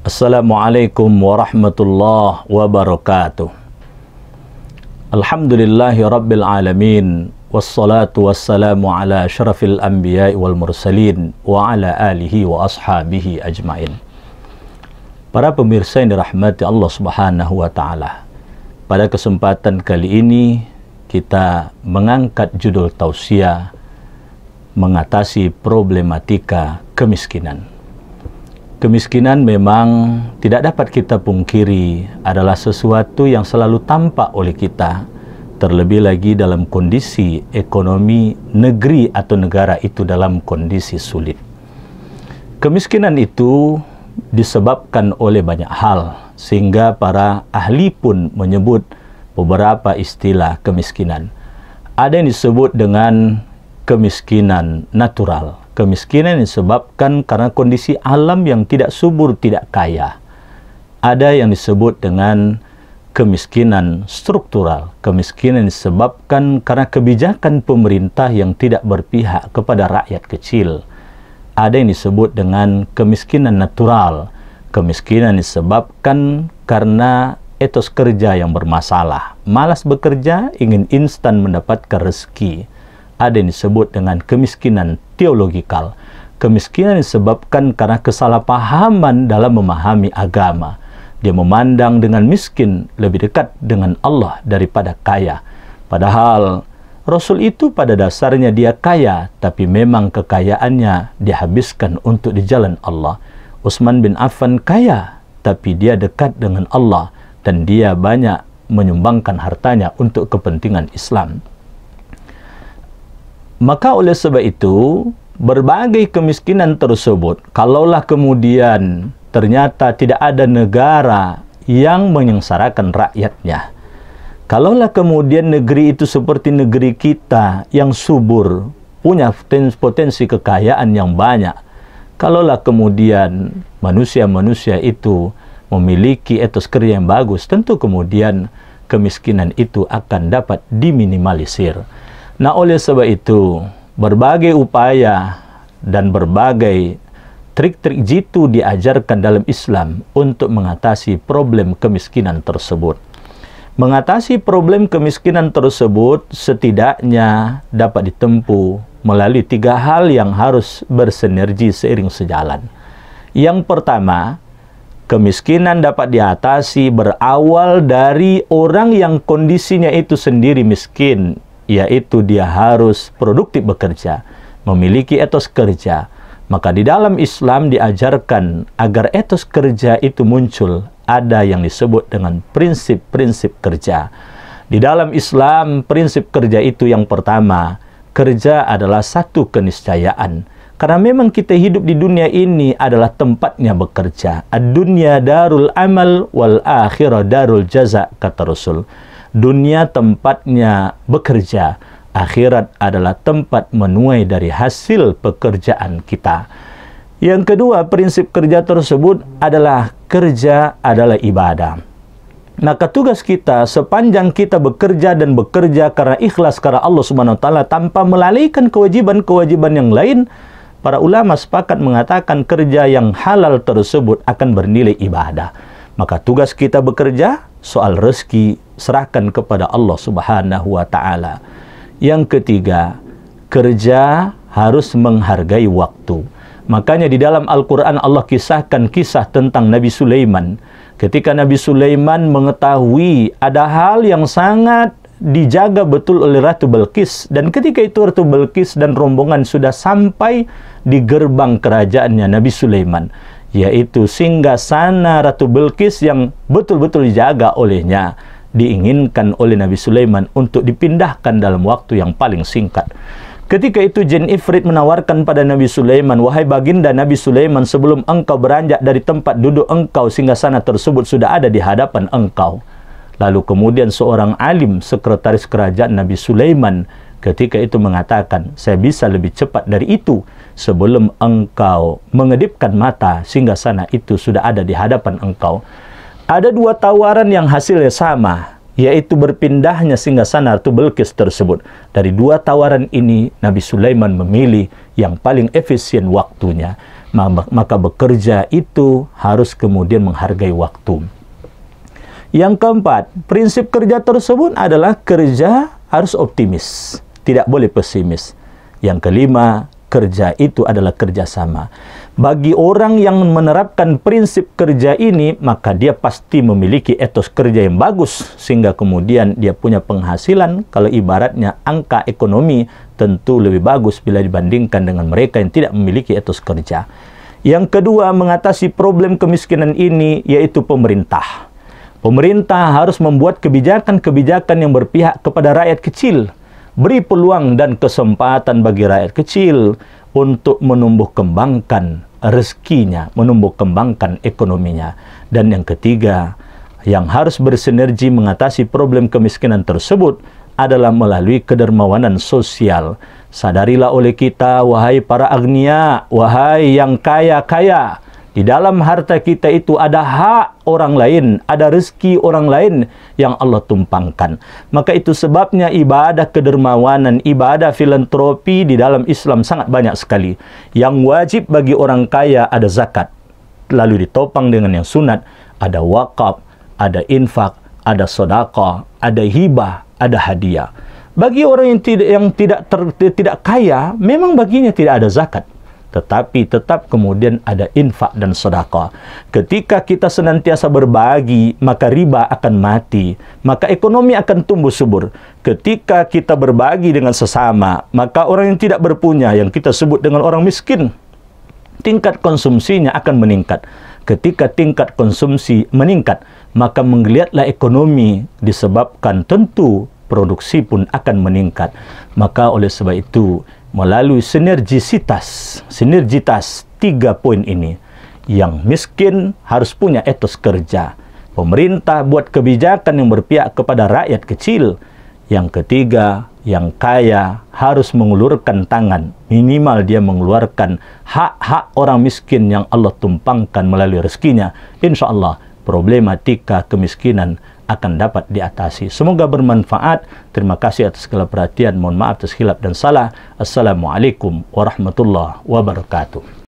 Assalamualaikum warahmatullahi wabarakatuh. Alhamdulillahi rabbil alamin. Wassalatu wassalamu ala syarafil anbiya'i wal mursalin wa ala alihi wa ashabihi ajmain. Para pemirsa yang dirahmati Allah subhanahu wa ta'ala, pada kesempatan kali ini kita mengangkat judul tausiah mengatasi problematika kemiskinan. Kemiskinan memang tidak dapat kita pungkiri adalah sesuatu yang selalu tampak oleh kita, terlebih lagi dalam kondisi ekonomi negeri atau negara itu dalam kondisi sulit. Kemiskinan itu disebabkan oleh banyak hal, sehingga para ahli pun menyebut beberapa istilah kemiskinan. Ada yang disebut dengan kemiskinan natural. Kemiskinan disebabkan karena kondisi alam yang tidak subur, tidak kaya. Ada yang disebut dengan kemiskinan struktural. Kemiskinan disebabkan karena kebijakan pemerintah yang tidak berpihak kepada rakyat kecil. Ada yang disebut dengan kemiskinan natural. Kemiskinan disebabkan karena etos kerja yang bermasalah. Malas bekerja, ingin instan mendapatkan rezeki. Ada yang disebut dengan kemiskinan teologikal. Kemiskinan disebabkan karena kesalahpahaman dalam memahami agama. Dia memandang dengan miskin lebih dekat dengan Allah daripada kaya. Padahal Rasul itu pada dasarnya dia kaya, tapi memang kekayaannya dihabiskan untuk di jalan Allah. Utsman bin Affan kaya, tapi dia dekat dengan Allah dan dia banyak menyumbangkan hartanya untuk kepentingan Islam. Maka oleh sebab itu, berbagai kemiskinan tersebut, kalaulah kemudian ternyata tidak ada negara yang menyengsarakan rakyatnya, kalaulah kemudian negeri itu seperti negeri kita yang subur, punya potensi kekayaan yang banyak, kalaulah kemudian manusia-manusia itu memiliki etos kerja yang bagus, tentu kemudian kemiskinan itu akan dapat diminimalisir. Nah, oleh sebab itu, berbagai upaya dan berbagai trik-trik jitu diajarkan dalam Islam untuk mengatasi problem kemiskinan tersebut. Mengatasi problem kemiskinan tersebut setidaknya dapat ditempuh melalui 3 hal yang harus bersinergi seiring sejalan. Yang pertama, kemiskinan dapat diatasi berawal dari orang yang kondisinya itu sendiri miskin, yaitu dia harus produktif bekerja, memiliki etos kerja. Maka di dalam Islam diajarkan agar etos kerja itu muncul, ada yang disebut dengan prinsip-prinsip kerja. Di dalam Islam, prinsip kerja itu yang pertama, kerja adalah satu keniscayaan. Karena memang kita hidup di dunia ini adalah tempatnya bekerja. Ad-dunya darul amal wal akhirah darul jaza, kata Rasul. Dunia tempatnya bekerja, akhirat adalah tempat menuai dari hasil pekerjaan kita. Yang kedua, prinsip kerja tersebut adalah kerja adalah ibadah. Maka tugas kita sepanjang kita bekerja dan bekerja karena ikhlas karena Allah Subhanahu wa taala tanpa melalaikan kewajiban-kewajiban yang lain, para ulama sepakat mengatakan kerja yang halal tersebut akan bernilai ibadah. Maka tugas kita bekerja, soal rezeki serahkan kepada Allah Subhanahu wa ta'ala. Yang ketiga, kerja harus menghargai waktu. Makanya di dalam Al-Quran Allah kisahkan kisah tentang Nabi Sulaiman. Ketika Nabi Sulaiman mengetahui ada hal yang sangat dijaga betul oleh Ratu Bilqis, dan ketika itu Ratu Bilqis dan rombongan sudah sampai di gerbang kerajaannya Nabi Sulaiman, yaitu singgasana Ratu Bilqis yang betul-betul dijaga olehnya, diinginkan oleh Nabi Sulaiman untuk dipindahkan dalam waktu yang paling singkat. Ketika itu jin Ifrit menawarkan pada Nabi Sulaiman, "Wahai baginda Nabi Sulaiman, sebelum engkau beranjak dari tempat duduk engkau, singgasana tersebut sudah ada di hadapan engkau." Lalu kemudian seorang alim sekretaris kerajaan Nabi Sulaiman ketika itu mengatakan, "Saya bisa lebih cepat dari itu. Sebelum engkau mengedipkan mata, singgasana itu sudah ada di hadapan engkau." Ada 2 tawaran yang hasilnya sama, yaitu berpindahnya singgasana Ratu Bilqis tersebut. Dari 2 tawaran ini, Nabi Sulaiman memilih yang paling efisien waktunya. maka bekerja itu harus kemudian menghargai waktu. Yang keempat, prinsip kerja tersebut adalah kerja harus optimis, tidak boleh pesimis. Yang kelima, kerja itu adalah kerjasama. Bagi orang yang menerapkan prinsip kerja ini, maka dia pasti memiliki etos kerja yang bagus, sehingga kemudian dia punya penghasilan. Kalau ibaratnya angka ekonomi tentu lebih bagus bila dibandingkan dengan mereka yang tidak memiliki etos kerja. Yang kedua, mengatasi problem kemiskinan ini yaitu pemerintah. Pemerintah harus membuat kebijakan-kebijakan yang berpihak kepada rakyat kecil. Beri peluang dan kesempatan bagi rakyat kecil untuk menumbuh kembangkan rezekinya, menumbuh kembangkan ekonominya. Dan yang ketiga, yang harus bersinergi mengatasi problem kemiskinan tersebut adalah melalui kedermawanan sosial. Sadarilah oleh kita, wahai para agnia, wahai yang kaya-kaya, di dalam harta kita itu ada hak orang lain, ada rezeki orang lain yang Allah tumpangkan. Maka itu sebabnya ibadah kedermawanan, ibadah filantropi di dalam Islam sangat banyak sekali. Yang wajib bagi orang kaya ada zakat, lalu ditopang dengan yang sunat, ada wakaf, ada infak, ada sedekah, ada hibah, ada hadiah. Bagi orang yang tidak kaya, memang baginya tidak ada zakat. Tetapi tetap kemudian ada infak dan sedekah. Ketika kita senantiasa berbagi, maka riba akan mati, maka ekonomi akan tumbuh subur. Ketika kita berbagi dengan sesama, maka orang yang tidak berpunya, yang kita sebut dengan orang miskin, tingkat konsumsinya akan meningkat. Ketika tingkat konsumsi meningkat, maka menggeliatlah ekonomi, disebabkan tentu produksi pun akan meningkat. Maka oleh sebab itu, melalui sinergitas 3 poin ini, yang miskin harus punya etos kerja. Pemerintah buat kebijakan yang berpihak kepada rakyat kecil. Yang ketiga, yang kaya harus mengulurkan tangan, minimal dia mengeluarkan hak-hak orang miskin yang Allah tumpangkan melalui rezekinya. Insya Allah problematika kemiskinan akan dapat diatasi. Semoga bermanfaat. Terima kasih atas segala perhatian. Mohon maaf atas khilaf dan salah. Assalamualaikum warahmatullahi wabarakatuh.